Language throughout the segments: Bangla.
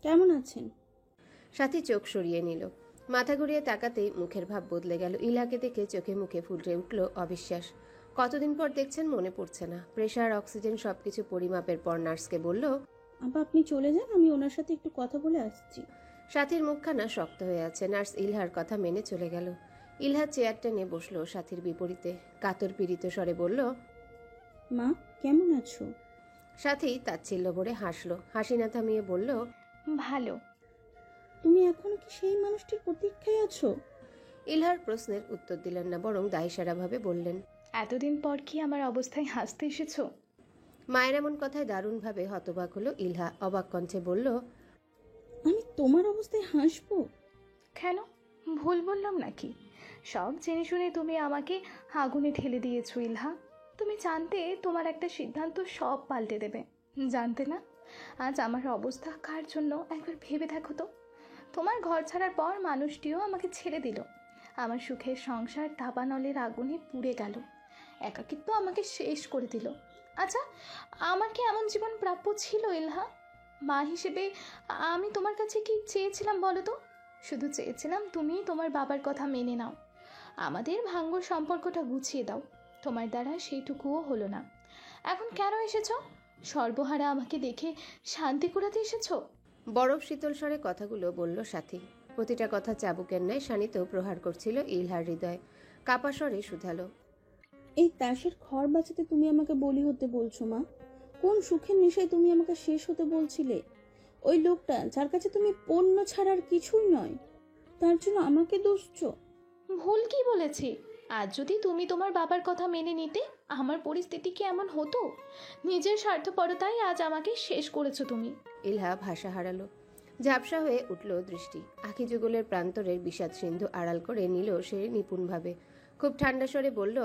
কেমন আছেন? সাথী চোখ সরিয়ে নিল। মাথা ঘুরিয়ে তাকাতেই মুখের ভাব বদলে গেল। ইলাকে দেখে চোখে মুখে ফুটে উঠল অবিশ্বাস। কতদিন পর দেখছেন মনে পড়ছে না। প্রেশার, অক্সিজেন সবকিছু পরিমাপের পর নার্সকে বলল, আব্বা আপনি চলে যান, আমি ওনার সাথে একটু কথা বলে আসছি। সাথীর মুখখানা শক্ত হয়ে আছে। নার্স ইলহার কথা মেনে চলে গেল। ইলহা চেয়ার টেনে বসলো সাথীর বিপরীতে। কাতর পীড়িত স্বরে বলল, মা কেমন আছো? সাথী তাচ্ছিল্য ভরে হাসলো। হাসি না থামিয়ে বলল, ভালো। তুমি এখনো কি সেই মানুষটির প্রতীক্ষায় আছো? ইলহার প্রশ্নের উত্তর দিলেন না, বরং দায়সারাভাবে বললেন, এতদিন পর কি আমার অবস্থায় হাসতে এসেছো? মায়ের এমন কথায় দারুণভাবে হতবাক হলো ইলহা। অবাক কণ্ঠে বলল, আমি তোমার অবস্থায় হাসবো? কেন, ভুল বললাম নাকি? সব জেনে শুনে তুমি আমাকে আগুনে ঠেলে দিয়েছো ইলহা। তুমি জানতে তোমার একটা সিদ্ধান্ত সব পাল্টে দেবে। জানতে না আজ আমার অবস্থা কার জন্য? একবার ভেবে দেখো তো। তোমার ঘর ছাড়ার পর মানুষটিও আমাকে ছেড়ে দিল। আমার সুখের সংসার দাবানলের আগুনে পুড়ে গেল। একাকিত্ব আমাকে শেষ করে দিল। আচ্ছা, আমার কি এমন জীবন প্রাপ্য ছিল ইলহা? মা হিসেবে আমি তোমার কাছে কি চেয়েছিলাম বলো তো? শুধু চেয়েছিলাম তুমি তোমার বাবার কথা মেনে নাও, আমাদের ভাঙ্গ সম্পর্কটা গুছিয়ে দাও। তোমার দ্বারা সেইটুকুও হলো না। এখন কেন এসেছো? সর্বহারা আমাকে দেখে শান্তি কুড়াতে এসেছো? বরফ শীতল স্বরে কথাগুলো বলল সাথী। প্রতিটা কথা চাবুকের ন্যায় শানিত প্রহার করছিল ইলহার হৃদয়। কাপা স্বরে শুধালো, এই তাসের ঘর বাঁচাতে তুমি আমাকে বলি হতে বলছো মা? কোন সুখের নেশায় তুমি আমাকে শেষ হতে বলছিলে? ওই লোকটা যার কাছে তুমি পণ্য ছাড়ার কিছুই নয়, তার জন্য আমাকে দোষছো? ভুল কি বলেছি? আজ যদি তুমি তোমার বাবার কথা মেনে নিতে, আমার পরিস্থিতি কি এমন হতো? নিজের স্বার্থপরতাই আজ আমাকে শেষ করেছো তুমি। ইলহা ভাষা হারালো। ঝাপসা হয়ে উঠল দৃষ্টি। আখি যুগলের প্রান্তরের বিষাদ সিন্ধু আড়াল করে নিল সে নিপুণভাবে। খুব ঠান্ডা স্বরে বলল,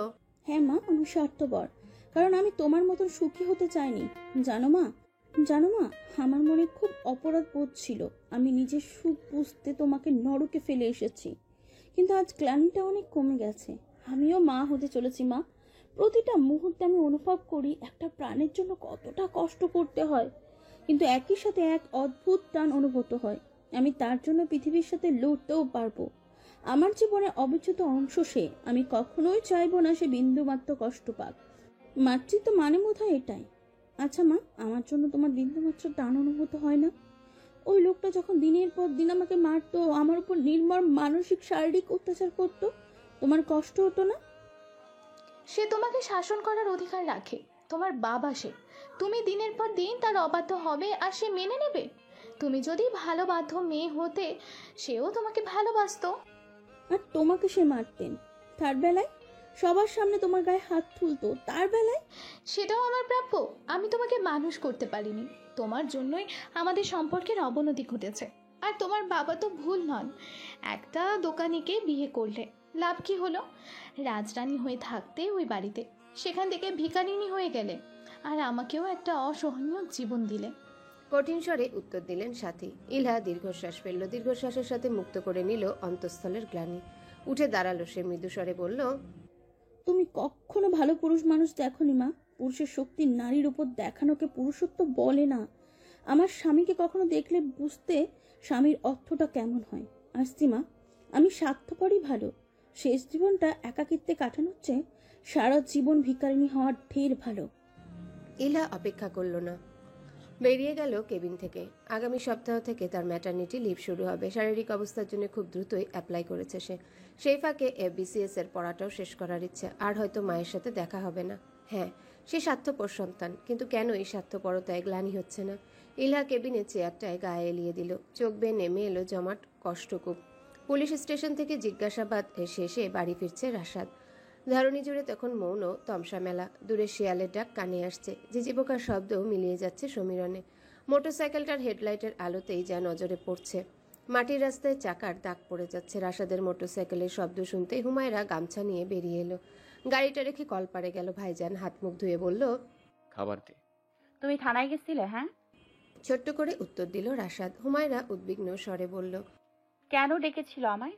হ্যাঁ মা, আমি স্বার্থপর, কারণ আমি তোমার মতন সুখী হতে চাইনি। জানো মা, জানো মা, আমার মনে খুব অপরাধ বোধ ছিল। আমি নিজের সুখ বুঝতে তোমাকে নরকে ফেলে এসেছি, কিন্তু আজ গ্লানিটা অনেক কমে গেছে। আমিও মা হতে চলেছি মা। প্রতিটা মুহূর্তে আমি অনুভব করি একটা প্রাণের জন্য কতটা কষ্ট করতে হয়, কিন্তু একই সাথে এক অদ্ভুত টান অনুভূত হয়। আমি তার জন্য পৃথিবীর সাথে লড়তেও পারবো। আমার জীবনে অবিচ্ছেদ্য অংশ সে। আমি কখনোই চাইবো না সে বিন্দুমাত্র কষ্ট পাক। মাতৃত্ব মানে বোধহয় এটাই। আচ্ছা মা, আমার জন্য তোমার বিন্দুমাত্র টান অনুভূত হয় না? ওই লোকটা যখন দিনের পর দিন আমাকে মারতো, আমার উপর নির্মম মানসিক শারীরিক অত্যাচার করতো, তোমার কষ্ট হতো না? সে তোমাকে শাসন করার অধিকার রাখে। তোমার বাবা সে। তুমি দিনের পর দিন তার অবাধ্য হবে আর সে মেনে নেবে? তুমি যদি ভালো বাধ্য মেয়ে হতে, সেও তোমাকে ভালোবাসতো। আর তোমাকে সে মারতেন, তার বেলায় সবার সামনে তোমার গায়ে হাত তুলতো, তার বেলায় সেটাও আমার প্রাপ্য। আমি তোমাকে মানুষ করতে পারিনি। তোমার জন্যই আমাদের সম্পর্কের অবনতি ঘটেছে। আর তোমার বাবা তো ভুল নন। একটা দোকানিকে বিয়ে করলে লাভ কি হলো? রাজরানী হয়ে থাকতে ওই বাড়িতে, সেখান থেকে ভিখারিনী হয়ে গেলে, আর আমাকেও একটা অসহনীয় জীবন দিলে। কঠিন স্বরে উত্তর দিলেন সাথী। ইলহা দীর্ঘশ্বাস ফেলল। দীর্ঘশ্বাসের সাথে মুক্ত করে নিল অন্তঃস্থলের গ্লানি। উঠে দাঁড়ালো সে। মৃদু স্বরে বলল, তুমি কখনো ভালো পুরুষ মানুষ দেখোনি মা। পুরুষের শক্তি নারীর উপর দেখানোকে পুরুষত্ব বলে না। আমার স্বামীকে কখনো দেখলে বুঝতে স্বামীর অর্থটা কেমন হয়। আসছি মা, আমি স্বার্থপরই ভালো। শেষ জীবনটা একাকিত্বে কাটানোর চেয়ে সারা জীবন ভিখারিনী হওয়ার ঢের ভালো। ইলহা অপেক্ষা করল না, বেরিয়ে গেল কেবিন থেকে। আগামী সপ্তাহ থেকে তার ম্যাটারনিটি লিভ শুরু হবে। শারীরিক অবস্থার জন্য খুব দ্রুতই অ্যাপ্লাই করেছে সে। সেই ফাঁকে বিসিএস এর পড়াটাও শেষ করার ইচ্ছে। আর হয়তো মায়ের সাথে দেখা হবে না। হ্যাঁ, সে স্বার্থপর সন্তান, কিন্তু কেন এই স্বার্থপরতায় গ্লানি হচ্ছে না? ইলহা কেবিনে চেয়ারটায় গায়ে এলিয়ে দিল। চোখ বেয়ে নেমে এলো জমাট কষ্টকূপ। পুলিশ স্টেশন থেকে জিজ্ঞাসাবাদ শেষে বাড়ি ফিরছে রাশাদ। ধারণী জুড়ে তখন মৌন তমসা মেলা। দূরে শিয়ালের ডাক কানে আসছে। ঝিঝিপোকার শব্দও মিলিয়ে যাচ্ছে সমীরণে। মোটরসাইকেলটার হেডলাইটের আলোতেই যা নজরে পড়ছে। মাটির রাস্তায় চাকার দাগ পড়ে যাচ্ছে। রাশাদের মোটরসাইকেলের শব্দ শুনতেই হুমায়রা গামছা নিয়ে বেরিয়ে এলো। গাড়িটা রেখে কলপারে গেল। ভাইজান হাত মুখ ধুয়ে বলল, খাবার দে। তুমি থানায় গেছিলে? হ্যাঁ। ছোট্ট করে উত্তর দিল রাশাদ। হুমায়রা উদ্বিগ্ন স্বরে বলল, কেন ডেকেছিল আমায়?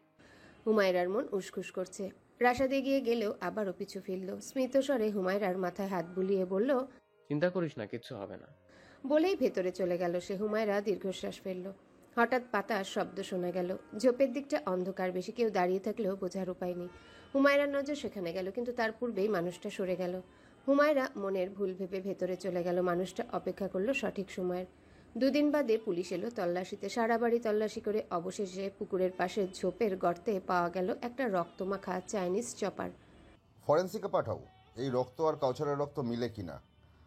হুমায়রার মন উসখুস করছে। রাশাদ এগিয়ে গেলেও আবারও পিছু ফিরল। স্মিত স্বরে হুমায়রার মাথায় হাত বুলিয়ে বলল, চিন্তা করিস না, কিচ্ছু হবে না। বলেই ভেতরে চলে গেল সে। হুমায়রা দীর্ঘশ্বাস ফেলল। হঠাৎ পাতার শব্দ শোনা গেল। ঝোপের দিকটা অন্ধকার, বেশি কেউ দাঁড়িয়ে থাকলেও বোঝার উপায় নেই। হুমায়রার নজর সেখানে গেল, কিন্তু তার পূর্বেই মানুষটা সরে গেল। হুমায়রা মনের ভুল ভেবে ভেতরে চলে গেল। মানুষটা অপেক্ষা করলো সঠিক সময়ের। 2 দিন বাদে পুলিশ এলো তল্লাশিতে। সারা বাড়ি তল্লাশি করে অবশেষে পুকুরের পাশে ঝোপের গর্তে পাওয়া গেল একটা রক্তমাখা চাইনিজ চপার। ফরেন্সিকে পাঠাও, এই রক্ত আর কাউচারের রক্ত মিলে কিনা,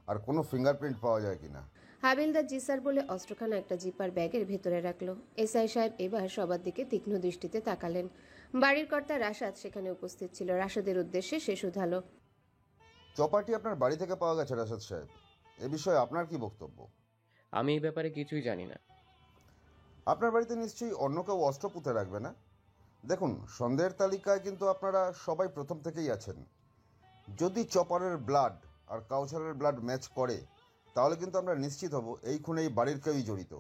আর কোনো ফিঙ্গারপ্রিন্ট পাওয়া যায় কিনা। হাবিলদার জি স্যার বলে অস্ত্রখানা একটা জিপার ব্যাগের ভেতরে রাখলো। এসআই সাহেব এবার সবার দিকে তীক্ষ্ণ দৃষ্টিতে তাকালেন। বাড়ির কর্তা রাশাদ সেখানে উপস্থিত ছিল। রাশাদের উদ্দেশ্যে সে শুধালো, চপারটি আপনার বাড়ি থেকে পাওয়া গেছে রাশাদ সাহেব, এ বিষয়ে আপনার কি বক্তব্য? আমি এই ব্যাপারে কিছুই জানি না। আপনার বাড়িতে নিশ্চয়ই অন্য কেউ অস্ত্র পুঁতে রাখবে না? দেখুন, সন্দেহের তালিকায় কিন্তু আপনারা সবাই প্রথম থেকেই আছেন। যদি চপারের ব্লাড আর কাউচারের ব্লাড ম্যাচ করে, তাহলে কিন্তু আমরা নিশ্চিত হব এই খুনে এই বাড়ির কেউই জড়িত।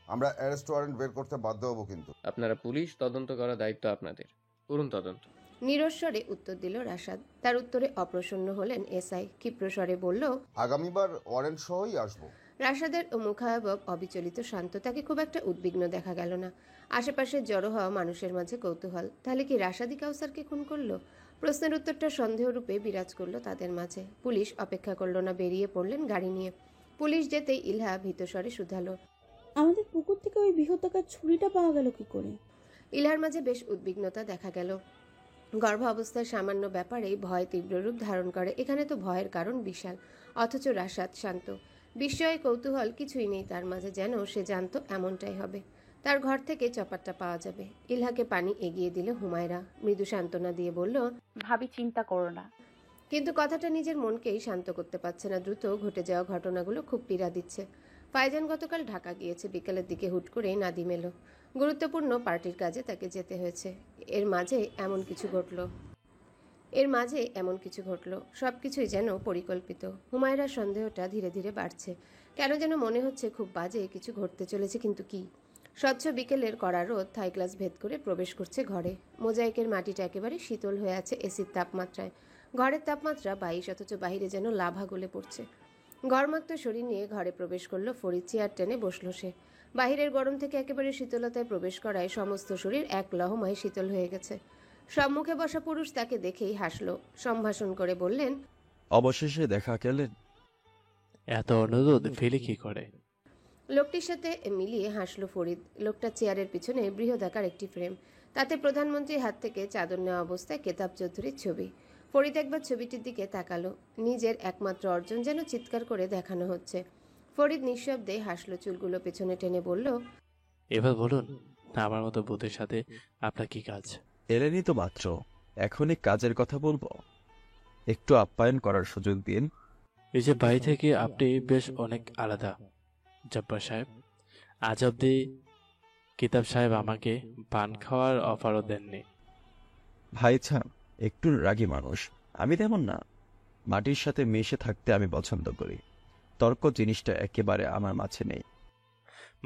আমরা অ্যারেস্ট ওয়ারেন্ট বের করতে বাধ্য হব। কিন্তু আপনারা পুলিশ, তদন্ত করার দায়িত্ব আপনাদের, করুন তদন্ত। নিরস্বরে উত্তর দিল রাশাদ। তার উত্তরে অপ্রসন্ন হলেন এসআই। ক্ষিপ্রস্বরে বলল, আগামীবার ওয়ারেন্ট সহই আসবো। রাশাদের মুখাবয়ব অবিচলিত, শান্ত। তাকে খুব একটা উদ্বিগ্ন দেখা গেল না। আশেপাশে জড়ো হওয়া মানুষের মাঝে কৌতূহল। তাহলে কি রাশাদি কাউসারকে খুন করলো? প্রশ্নের উত্তরটা সন্দেহরূপে বিরাজ করলো তাদের মাঝে। পুলিশ অপেক্ষা করলো না, বেরিয়ে পড়লেন গাড়ি নিয়ে। পুলিশ যেতেই ইলহা ভীতস্বরে শুধালো, আমাদের পুকুর থেকে ওই বৃহত্তকার ছুরিটা পাওয়া গেল কি করে? ইলহার মাঝে বেশ উদ্বিগ্নতা দেখা গেল। গর্ভাবস্থায় সামান্য ব্যাপারেই ভয় তীব্র রূপ ধারণ করে। এখানে তো ভয়ের কারণ বিশাল, অথচ রাশাদ শান্ত। বিস্ময় কৌতূহল কিছুই নেই তার মাঝে, যেন সে জানতো এমনটাই হবে। তার ঘর থেকে চপারটা পাওয়া যাবে। ইলহাকে পানি এগিয়ে দিল হুমায়রা। মৃদু সান্ত্বনা দিয়ে বলল, ভাবি চিন্তা করো না। কিন্তু কথাটা নিজের মনকেই শান্ত করতে পারছে না। দ্রুত ঘটে যাওয়া ঘটনাগুলো খুব পীড়া দিচ্ছে। ফাইজান গতকাল ঢাকা গিয়েছে। বিকেলের দিকে হুট করেই নাদিম এলো। গুরুত্বপূর্ণ পার্টির কাজে তাকে যেতে হয়েছে। এর মাঝে এমন কিছু ঘটলো। সবকিছুই যেন পরিকল্পিত। হুমায়রার সন্দেহটা ধীরে ধীরে বাড়ছে। কেন যেন মনে হচ্ছে খুব বাজে কিছু ঘটতে চলেছে, কিন্তু কি? স্বচ্ছ বিকেলের কড়া রোদ থাই গ্লাস ভেদ করে প্রবেশ করছে ঘরে। মোজাইকের মাটিটা একেবারে শীতল হয়ে আছে এসির তাপমাত্রায়। ঘরের তাপমাত্রা 22, অথচ বাহিরে যেন লাভা গলে পড়ছে। ঘরমাক্ত শরীর নিয়ে ঘরে প্রবেশ করলো ফরিদ। চেয়ার টেনে বসলো সে। বাহিরের গরম থেকে একেবারে শীতলতায় প্রবেশ করায় সমস্ত শরীর এক লহমায় শীতল হয়ে গেছে। সম্মুখে বসা পুরুষ তাকে দেখেই হাসলো। সম্ভাষণ করে বললেন, অবশেষে দেখা গেলেন। এত অনুরোধ ফেলি কি করে? লোকটির সাথে মিলিয়ে হাসলো ফরিদ। লোকটা চেয়ারের পিছনে বৃহদাকার একটি ফ্রেম, তাতে প্রধানমন্ত্রীর হাত থেকে চাদর নেওয়া অবস্থায় কেতাব চৌধুরীর ছবি। ফরিদ একবার ছবিটির দিকে তাকালো। নিজের একমাত্র অর্জন যেন চিৎকার করে দেখানো হচ্ছে। ফরিদ নিঃশব্দে হাসলো, চুলগুলো পেছনে টেনে বলল, এবার বলুন, আমার মতো বুথের সাথে আপনার কি কাজ? এলেনই তো মাত্র, এখনই কাজের কথা বলবো? একটু আপ্যায়ন করার সুযোগ দিন। এই যে বাড়ি থেকে আপনি বেশ অনেক আলাদা জব্বার সাহেব। আজ অব্দি কিতাব সাহেব আমাকে পান খাওয়ার অফারও দেননি। ভাইছা একটু রাগী মানুষ, আমি তেমন না। মাটির সাথে মিশে থাকতে আমি পছন্দ করি। তর্ক জিনিসটা একেবারে আমার মাঝে নেই।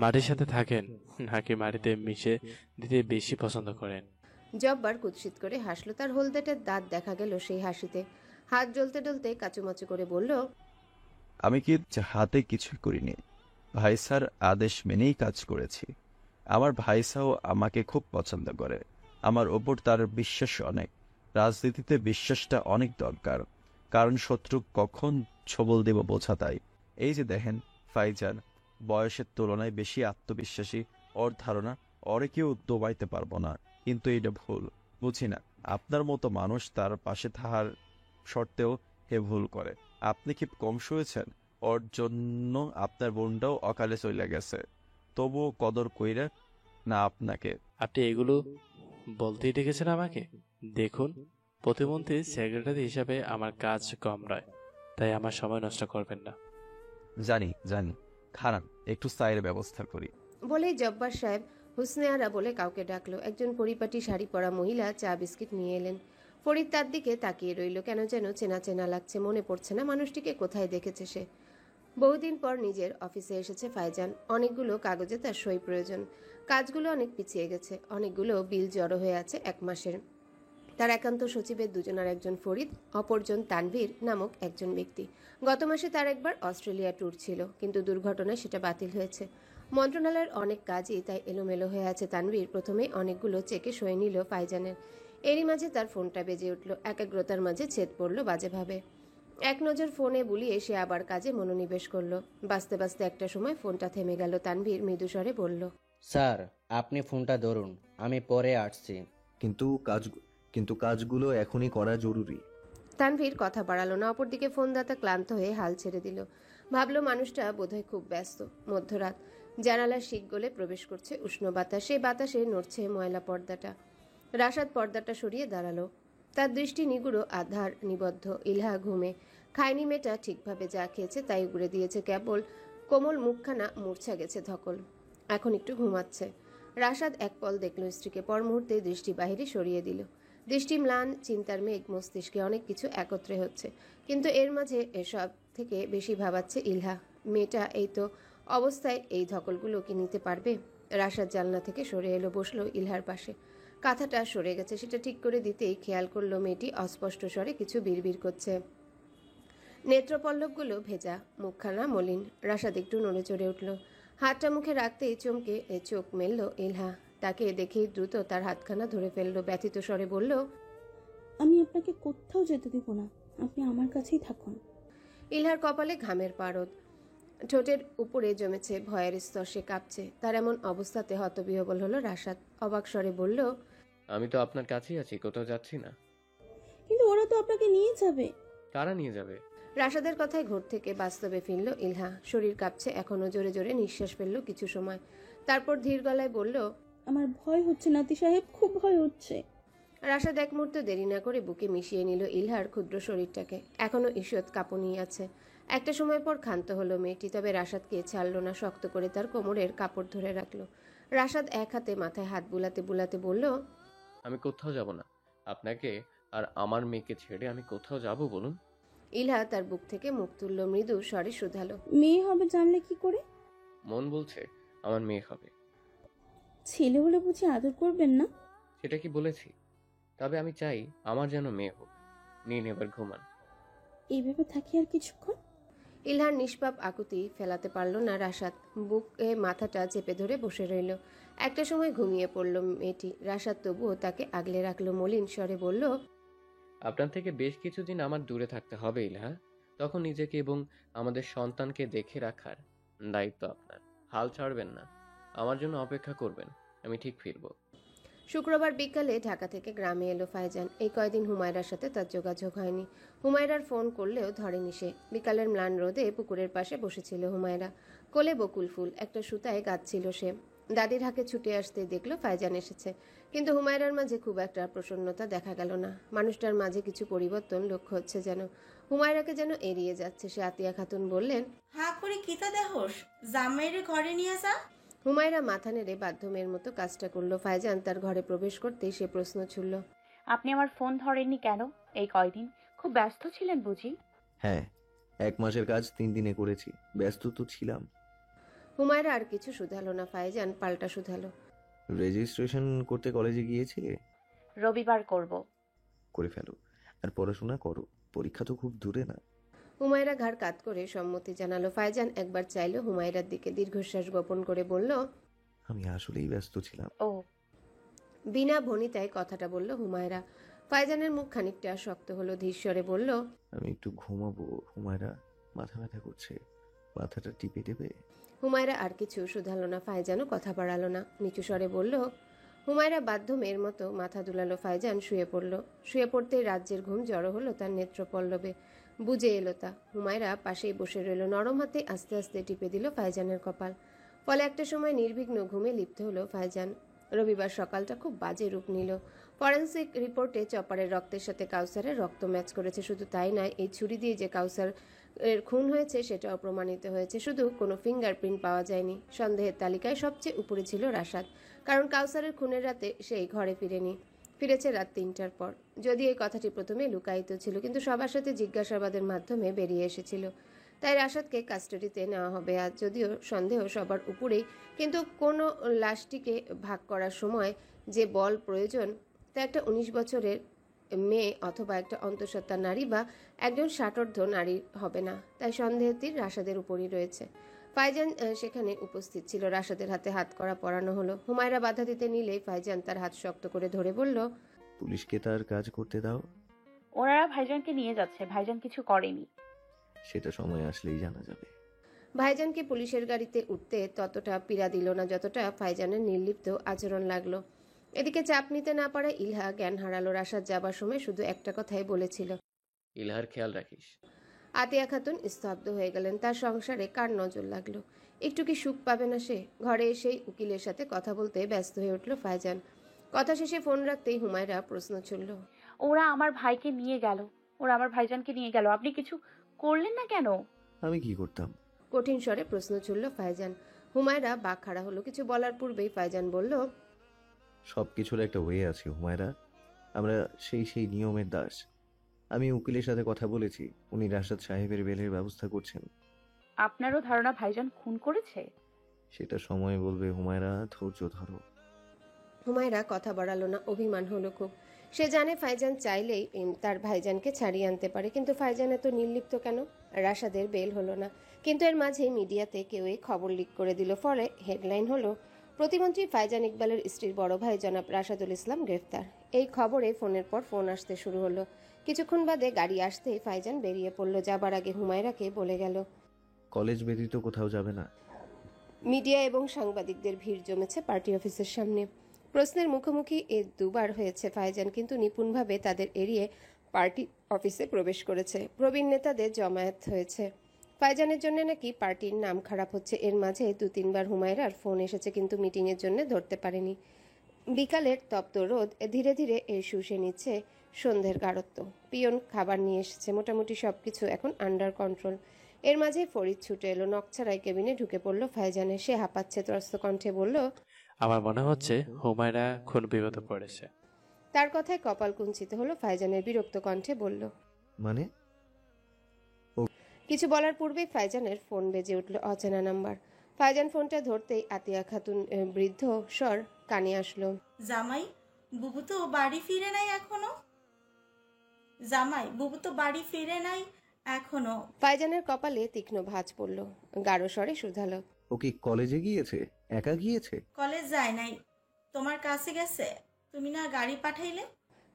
মাটির সাথে থাকেন নাকি মাটিতে মিশে দিতে বেশি পছন্দ করেন? জব্বার কুৎসিত করে হাসলো। তার হলদেটের দাঁত দেখা গেল সেই হাসিতে। হাত জ্বলতে জ্বলতে কাচুমাচু করে বলল, আমি কি হাতে কিছুই করিনি, ভাই স্যার আদেশ মেনেই কাজ করেছি। আমার ভাইসাও আমাকে খুব পছন্দ করে। আমার ওপর তার বিশ্বাস অনেক। রাজনীতিতে বিশ্বাসটা অনেক দরকার, কারণ শত্রু কখন ছবল দেব বোঝা তাই। এই যে দেখেন ফাইজান, বয়সের তুলনায় বেশি আত্মবিশ্বাসী। ওর ধারণা ওরে কেউ দবাইতে পারবো না, কিন্তু এটা ভুল। বুঝি না আপনার মতো মানুষ তার পাশে থাকার সত্ত্বেও হে ভুল করে। আপনি কি কম শুয়েছেন? ওর জন্য আপনার বোনটাও অকালে চলে গেছে, তবুও কদর কইরা না আপনাকে। আপনি এগুলো বলতেই ডেকেছেন আমাকে? দেখুন, প্রতিমন্ত্রীর সেক্রেটারি হিসাবে আমার কাজ কম নয়, তাই আমার সময় নষ্ট করবেন না। জানি জানি, খারাপ একটু চায়ের ব্যবস্থা করি। বলেই জব্বার সাহেব হুসনে আরা বলে কাউকে ডাকলো। একজন পরিপাটি শাড়ি পরা মহিলা চা বিস্কিট নিয়ে এলেন। ফরিদ তার দিকে তাকিয়ে রইল। কেন যেন চেনা চেনা লাগছে। মনে পড়ছে না মানুষটিকে কোথায় দেখেছে সে। বহুদিন পর নিজের অফিসে এসেছে ফাইজান। অনেকগুলো কাগজে তার সই প্রয়োজন। কাজগুলো অনেক পিছিয়ে গেছে। অনেকগুলো বিল জড়ো হয়ে আছে 1 মাসের। তার একান্ত সচিবের দুজনের একজন ফরিদ, অপরজন তানভীর নামক একজন ব্যক্তি। গত মাসে তার একবার অস্ট্রেলিয়া ট্যুর ছিল, কিন্তু দুর্ঘটনায় সেটা বাতিল হয়েছে। মন্ত্রণালয়ের অনেক কাজই তাই এলোমেলো হয়ে আছে। তানভীর প্রথমেই অনেকগুলো চেকে সই নিল ফাইজানের। এরই মাঝে তার ফোনটা বেজে উঠল। একাগ্রতার মাঝে ছেদ পড়ল বাজেভাবে। এক নজর ফোনে বুলিয়ে সে আবার কাজে মনোনিবেশ করলো। বাঁচতে বাঁচতে একটা সময় ফোনটা থেমে গেল। তানভীর মৃদুস্বরে বলল, স্যার, আপনি ফোনটা ধরুন, আমি পরে আসছি। কিন্তু কাজগুলো এখনই করা জরুরি। তানভীর কথা বাড়ালো না। অপরদিকে ফোনদাতা ক্লান্ত হয়ে হাল ছেড়ে দিল। ভাবলো মানুষটা বোধহয় খুব ব্যস্ত। মধ্যরাত, জানালার শিক গলে প্রবেশ করছে উষ্ণ বাতাস। সেই বাতাসে নড়ছে ময়লা পর্দাটা। রাশাদ পর্দাটা সরিয়ে দাঁড়ালো। তার দৃষ্টি নিগুড়ো, আধার নিবদ্ধ। ইলহা ঘুমে। খায়নি মেয়েটা ঠিকভাবে যা খেয়েছে তাই উগড়ে দিয়েছে। কেবল কোমল মুখখানা মূর্ছা গেছে ধকল। এখন একটু ঘুমাচ্ছে। রাশাদ এক পল দেখল স্ত্রীকে, পর মুহূর্তে দৃষ্টি বাহিরে সরিয়ে দিল। দৃষ্টি ম্লান, চিন্তার মেঘ মস্তিষ্কে অনেক কিছু একত্রে হচ্ছে, কিন্তু এর মাঝে এসব থেকে বেশি ভাবাচ্ছে ইলহা। মেয়েটা এই তো অবস্থায় এই ধকলগুলো কি নিতে পারবে? রাশাদ জানলা থেকে সরে এলো, বসলো ইলহার পাশে। কাঁথাটা সরে গেছে, সেটা ঠিক করে দিতেই খেয়াল করলো মেয়েটি অস্পষ্ট স্বরে কিছু বিড়বিড় করছে। নেত্রপল্লবগুলো ভেজা, মুখখানা মলিন। রাশাদ একটু নড়ে চড়ে উঠল। হাতটা মুখে রাখতেই চমকে চোখ মেলল ইলহা। তাকে দেখেই দ্রুত তার হাতখানা ধরে ফেললো। ব্যথিত স্বরে বলল, আমি আপনাকে কোথাও যেতে দেব না, আপনি আমার কাছেই থাকুন। ইলহার কপালে ঘামের পারদ, ঠোঁটের উপরে জমেছে ভয়ের স্তর, সে কাঁপছে। তার এমন অবস্থাতে হতবিহ্বল হলো রাশাদ। অবাক স্বরে বলল, আমি তো আপনার কাছেই আছি, কোথাও যাচ্ছি না। কিন্তু ওরা তো আপনাকে নিয়ে যাবে। কারা নিয়ে যাবে? রাশাদের কথায় ঘোর থেকে বাস্তবে ফিরল ইলহা। শরীর কাঁপছে এখনো। জোরে জোরে নিঃশ্বাস ফেলল কিছু সময়। তারপর ধীর গলায় বলল, আমার ভয় হচ্ছে নাতি সাহেব, খুব ভয় হচ্ছে। রাশাদ এক মুহূর্ত দেরি না করে বুকে মিশিয়ে নিল ইলহার ক্ষুদ্র শরীরটাকে। এখনো ঈষৎ কাঁপুনি আছে। একটা সময় পর ক্ষান্ত হলো মেয়েটি, তবে রাশাদকে ছাড়ল না। শক্ত করে তার কোমরের কাপড় ধরে রাখলো। রাশাদ এক হাতে মাথায় হাত বুলাতে বুলাতে বলল, আমি কোথাও যাব না। আপনাকে আর আমার মেয়েকে ছেড়ে আমি কোথাও যাব বলুন? ইলহা তার বুক থেকে মুখ তুলল, মৃদু স্বরে শুধালো, মেয়ে হবে জানলে কি করে? মন বলছে আমার মেয়ে হবে। ছেলে হলে বুঝি আদর করবেন না? সেটা কি বলেছি? তবে আমি চাই আমার যেন মেয়ে হোক। নিন এবার ঘুমান। এইভাবে থাকি আর কিছুক্ষণ। ইলহার নিষ্পাপ আকুতি ফেলাতে পারল না রাশাদ। বুকে মাথাটা চেপে ধরে বসে রইল। একটা সময় ঘুমিয়ে পড়ল মেয়েটি। রাশাদ তবুও তাকে আগলে রাখলো। মলিন স্বরে বলল, আপনার থেকে বেশ কিছুদিন আমার দূরে থাকতে হবে ইলহা। তখন নিজেকে এবং আমাদের সন্তানকে দেখে রাখার দায়িত্ব আপনার। হাল ছাড়বেন না, আমার জন্য অপেক্ষা করবেন, আমি ঠিক ফিরবো। শুক্রবার বিকালে ঢাকা থেকে গ্রামে এলো ফাইজান। এই কয়দিন হুমায়রার সাথে তার যোগাযোগ হয়নি। হুমায়রার ফোন করলেও ধরেনি সে। বিকালের ম্লান রোদে পুকুরের পাশে বসেছিল হুমায়রা। কোলে বকুল ফুল, একটা সুতায় গাঁথছিল সে। দাদির হাঁকে ছুটে আসতে দেখলো ফাইজান এসেছে, কিন্তু হুমায়রার মাঝে খুব একটা প্রসন্নতা দেখা গেল না। মানুষটার মাঝে কিছু পরিবর্তন লক্ষ্য হচ্ছে যেন। হুমায়রাকে যেন এড়িয়ে যাচ্ছে সে। আতিয়া খাতুন বললেন, হা করে কিতা দেহস, জামাইরে ঘরে নিয়ে যা। হুমায়রা মাথা নেড়ে বাধ্যমের মতো কাজটা করলো। ফাইজান তার ঘরে প্রবেশ করতেই সে প্রশ্ন ছুড়ল, আপনি আমার ফোন ধরেননি কেন এই কয়দিন? খুব ব্যস্ত ছিলেন বুঝি? হ্যাঁ, 1 মাসের কাজ 3 দিনে করেছি, ব্যস্ত তো ছিলাম। হুমায়রা আর কিছু শুধালো না। ফাইজান পাল্টা শুধালো, রেজিস্ট্রেশন করতে কলেজে গিয়েছিলে? রবিবার করব। করে ফেলো, আর পড়াশোনা করো, পরীক্ষা তো খুব দূরে না। হুমায়রা ঘাড় কাত করে সম্মতি জানালো। ফাইজান একবার চাইলো হুমায়রার দিকে। দীর্ঘশ্বাস গোপন করে বলল, আমি আসলেই ব্যস্ত ছিলাম। ও, বিনা ভনিতায় কথাটা বলল হুমায়রা। ফাইজানের মুখ খানিকটা শক্ত হলো। ধীরস্বরে বলল, আমি একটু ঘুমাবো হুমায়রা, মাথা ব্যথা করছে, মাথাটা টিপে দেবে? হুমায়রা আর কিছু শুধালো না। ফাইজানও কথা বাড়ালো না। নিচু স্বরে বলল, হুমায়রা বাধ্য মেয়ের মতো মাথা দুলালো। ফাইজান শুয়ে পড়ল। শুয়ে পড়তেই রাজ্যের ঘুম জড়ো হলো তার নেত্রপল্লবে। বুঝে এলো তা। হুমায়রা পাশেই বসে রইল। নরম হাতে আস্তে আস্তে টিপে দিল ফাইজানের কপাল। ফলে একটা সময় নির্বিঘ্ন ঘুমে লিপ্ত হলো ফাইজান। রবিবার সকালটা খুব বাজে রূপ নিল। ফরেন্সিক রিপোর্টে চপারের রক্তের সাথে কাউসারের রক্ত ম্যাচ করেছে। শুধু তাই নয়, এই ছুরি দিয়ে যে কাউসার এর খুন হয়েছে সেটাও প্রমাণিত হয়েছে। শুধু কোনো ফিঙ্গারপ্রিন্ট পাওয়া যায়নি। সন্দেহের তালিকায় সবচেয়ে উপরে ছিল রাশাদ, কারণ কাউসারের খুনের রাতে সেই ঘরে ফিরেনি। ফিরেছে রাত 3টার পর। যদি এই কথাটি প্রথমে লুকায়িত ছিল, কিন্তু সবার সাথে জিজ্ঞাসাবাদের মাধ্যমে বেরিয়ে এসেছিল। তাই রাশাদকে কাস্টাডিতে নেওয়া হবে আজ। যদিও সন্দেহ সবার উপরেই, কিন্তু কোনো লাশটিকে ভাগ করার সময় যে বল প্রয়োজন তা একটা 19 বছরের মেয়ে অথবা একটা অন্তঃসত্ত্বা নারী বা একজন ষাটোর্ধ্ব নারী হবে না, তাই সন্দেহের তীর রাশাদের উপরই রয়েছে। ফাইজান সেখানে উপস্থিত ছিল। রাশাদের হাতে হাত করা পরানো হলো। হুমায়রা বাধা দিতে নিলেই ফাইজান তার হাত শক্ত করে ধরে বলল, পুলিশকে তার কাজ করতে দাও। ওনারা ভাইজানকে নিয়ে যাচ্ছে, ভাইজান কিছু করেনি। সেটা সময় আসলেই জানা যাবে। ভাইজানকে পুলিশের গাড়িতে উঠতে ততটা পীড়া দিল না যতটা ফাইজানের নির্লিপ্ত আচরণ লাগলো। এদিকে চাপ নিতে না পারা ইলহা জ্ঞান হারালো। রাশাদ যাবার সময় শুধু একটা কথাই বলেছিল, ইলহার খেয়াল রাখিস। আতিয়া খাতুন স্তব্ধ হয়ে গেলেন। তার সংসারে কার নজর লাগলো? একটু কি সুখ পাবে না সে? ঘরে এসেই উকিলের সাথে কথা বলতে ব্যস্ত হয়ে উঠল ফাইজান। কথা শেষে ফোন রাখতেই হুমায়রা প্রশ্ন ছুড়ল, ওরা আমার ভাইকে নিয়ে গেল, ওরা আমার ভাইজানকে নিয়ে গেল, আপনি কিছু করলেন না কেন? আমি কি করতাম? কঠিন স্বরে প্রশ্ন ছুড়ল ফাইজান। হুমায়রা বাক খাড়া হলো। কিছু বলার পূর্বেই ফাইজান বলল, সব কিছুর একটা ওয়ে আছে হুমায়রা। আমরা সেই নিয়মের দাস। আমি উকিলের সাথে কথা বলেছি, উনি রাশাদ সাহেবের বেলের ব্যবস্থা করছেন। আপনারও ধারণা ভাইজান খুন করেছে? সেটা সময় বলবে হুমায়রা, ধৈর্য ধরো। হুমায়রা কথা বাড়ালো না। অভিমান হলো খুব। সে জানে ফাইজান চাইলেই তার ভাইজানকে ছাড়িয়ে আনতে পারে, কিন্তু ফাইজান এত নির্লিপ্ত কেন? রাশাদের বেল হলো না, কিন্তু এর মাঝে মিডিয়াতে কেউ এই খবর লিক করে দিল। ফলে হেডলাইন হলো, প্রতিমন্ত্রী ফাইজান ইকবালের স্ত্রীর বড় ভাই জনাব রাশাদুল ইসলাম গ্রেফতার। এই খবরে ফোনের পর ফোন আসতে শুরু হলো। কিছুক্ষণ বাদে গাড়ি আসতেই ফাইজান বেরিয়ে পড়ল। যাবার আগে হুমায়রাকে বলে গেল, কলেজ ব্যতীত কোথাও যাবে না। মিডিয়া এবং সাংবাদিকদের ভিড় জমেছে পার্টি অফিসের সামনে। প্রশ্নের মুখোমুখি দুবার হয়েছে ফাইজান, কিন্তু নিপুণভাবে তাদের এড়িয়ে পার্টি অফিসে প্রবেশ করেছে। প্রবীণ নেতাদের জমায়েত হয়েছে। ফাইজানের জন্য নাকি পার্টির নাম খারাপ হচ্ছে। এর মাঝে 2-3বার হুমায়রার ফোন এসেছে, কিন্তু মিটিংয়ের জন্য ধরতে পারেনি। বিকালের তপ্ত রোদ ধীরে ধীরে শুষে নিচ্ছে সন্ধ্যের গাঢ়ত্ব। পিয়ন খাবার নিয়ে এসেছে। মোটামুটি সবকিছু এখন আন্ডার কন্ট্রোল। এর মাঝে ফরিদ ছুটে এলো। নকছাড়াই কেবিনে ঢুকে পড়ল ফাইজানে। সে হাঁপাচ্ছে, ত্রস্ত কণ্ঠে বলল, আমার মনে হচ্ছে হুমায়রা খুন বিপদে পড়েছে। তার কথায় কপাল কুঞ্চিত হলো। ফাইজানের বিরক্ত কণ্ঠে বলল, মানে? কিছু বলার পূর্বেই ফাইজানের ফোন বেজে উঠল। অচেনা নাম্বার। ফাইজান ফোনটা ধরতেই আতিয়া খাতুন বৃদ্ধ স্বর কানে আসলো, জামাই, বুবু তো বাড়ি ফিরে নাই এখনো। জামাই, বুবু তো বাড়ি ফিরে নাই এখনো। ফাইজানের কপালে তীক্ষ্ণ ভাঁজ পড়ল। গাঢ় স্বরে শুধালো, ও কি কলেজে গিয়েছে? একা গিয়েছে? কলেজ যায় নাই, তোমার কাছে গেছে। তুমি না গাড়ি পাঠাইলে?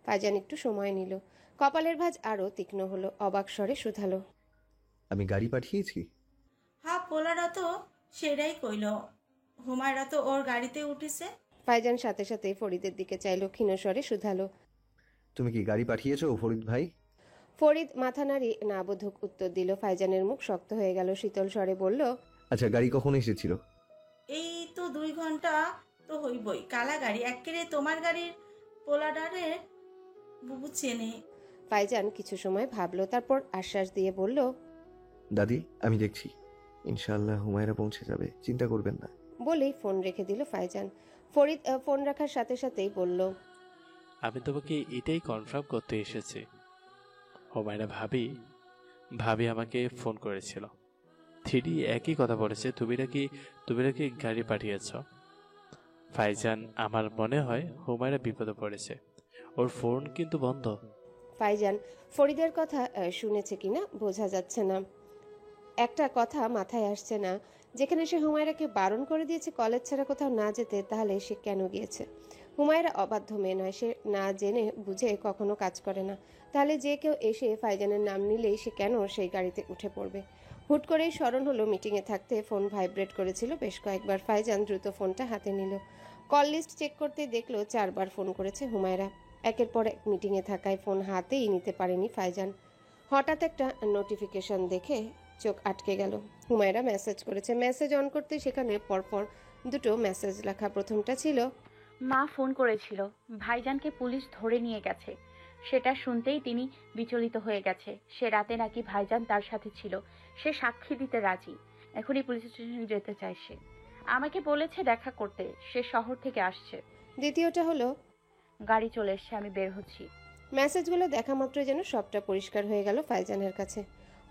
ফাইজান একটু সময় নিল। কপালের ভাঁজ আরো তীক্ষ্ণ হলো। অবাক স্বরে শুধালো, আমি গাড়ি পাঠিয়েছি? হ্যাঁ, পোলারা তো সেটাই কইল। হুমায়রা তো ওর গাড়িতে উঠেছে। ফাইজান সাথে সাথে ফরিদের দিকে চাইল। ক্ষীণ স্বরে শুধালো, তুমি কি গাড়ি পাঠিয়েছো ফরিদ ভাই? ফরিদ মাথা নাড়ি না বোধক উত্তর দিল। ফাইজানের মুখ শক্ত হয়ে গেল। শীতল স্বরে বলল, আচ্ছা, গাড়ি কখন এসেছিল? এই তো 2 ঘন্টা তো হইবই। কালা গাড়ি একেরে তোমার গাড়ির পোলাডারে বুবু চেনে। ফাইজান কিছু সময় ভাবলো, তারপর আশ্বাস দিয়ে বলল, দাদি, আমি দেখছি। ইনশাআল্লাহ হুমায়রা পৌঁছে যাবে, চিন্তা করবেন না। বলেই ফোন রেখে দিল ফাইজান। ফরিদ ফোন রাখার সাথে সাথেই বলল, আমি তোমাকে এটাই কনফার্ম করতে এসেছি। হুমায়রা ভাবি আমাকে ফোন করেছিল। 3D একই কথা বলেছে, তুমি নাকি গাড়ি পাঠিয়েছ। ফাইজান, আমার মনে হয় হুমায়রা বিপদে পড়েছে, ওর ফোন কিন্তু বন্ধ। ফাইজান ফরিদের কথা শুনেছে কিনা বোঝা যাচ্ছে না। একটা কথা মাথায় আসছে না, যেখানে সে হুমায়রাকে বারণ করে দিয়েছে কলেজ ছাড়া কোথাও না যেতে, তাহলে সে কেন গিয়েছে? হুমায়রা অবাধ্য মেয়ে নয়, সে না জেনে বুঝে কখনো কাজ করে না। তাহলে যে কেউ এসে ফাইজানের নাম নিলেই সে কেন সেই গাড়িতে উঠে পড়বে? হুট করেই স্মরণ হলো মিটিংয়ে থাকতে ফোন ভাইব্রেট করেছিল বেশ কয়েকবার। ফাইজান দ্রুত ফোনটা হাতে নিল। কল লিস্ট চেক করতে দেখলো 4বার ফোন করেছে হুমায়রা। একের পর এক মিটিংয়ে থাকায় ফোন হাতেই নিতে পারেনি ফাইজান। হঠাৎ একটা নোটিফিকেশন দেখে চোখ আটকে গেল। হুমায়রা মেসেজ করেছে। মেসেজ অন করতে সেখানে পরপর 2টো মেসেজ লেখা। প্রথমটা ছিল, মা ফোন করেছিল, ভাইজানকে পুলিশ ধরে নিয়ে গেছে। সেটা শুনতেই তিনি বিচলিত হয়ে গেছে। সে রাতে নাকি ভাইজান তার সাথে ছিল, সে সাক্ষী দিতে রাজি। এখনই পুলিশ স্টেশনে যেতে চায় সে। আমাকে বলেছে দেখা করতে, সে শহর থেকে আসছে। দ্বিতীয়টা হলো, গাড়ি চলে এসছে, আমি বের হচ্ছি। মেসেজগুলো দেখা মাত্র যেন সবটা পরিষ্কার হয়ে গেল ফাইজানের কাছে।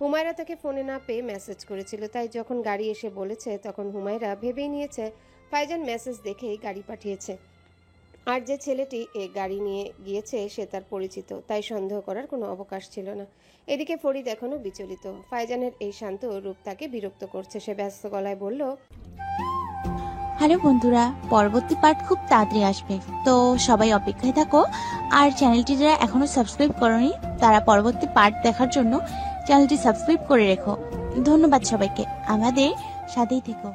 হুমায়রা তাকে ফোনে না পেয়ে মেসেজ করেছিল, তাই যখন গাড়ি এসে বলেছে তখন হুমায়রা ভেবেই নিয়েছে ফাইজান মেসেজ দেখেই গাড়ি পাঠিয়েছে। আর যে ছেলেটি এ গাড়ি নিয়ে গিয়েছে সে তার পরিচিত, তাই সন্দেহ করার কোনো অবকাশ ছিল না। এদিকে ফরিদ এখনো বিচলিত। ফাইজানের এই শান্ত রূপ তাকে বিরক্ত করছে। সে ব্যস্ত গলায় বলল, হ্যালো বন্ধুরা, পরবর্তী পার্ট খুব তাড়াতাড়ি আসবে, তো সবাই অপেক্ষায় থাকো। আর চ্যানেলটি যারা এখনো সাবস্ক্রাইব করনি তারা পরবর্তী পার্ট দেখার জন্য চ্যানেলটি সাবস্ক্রাইব করে রেখো। ধন্যবাদ সবাইকে, আমাদের সাথেই থেকো।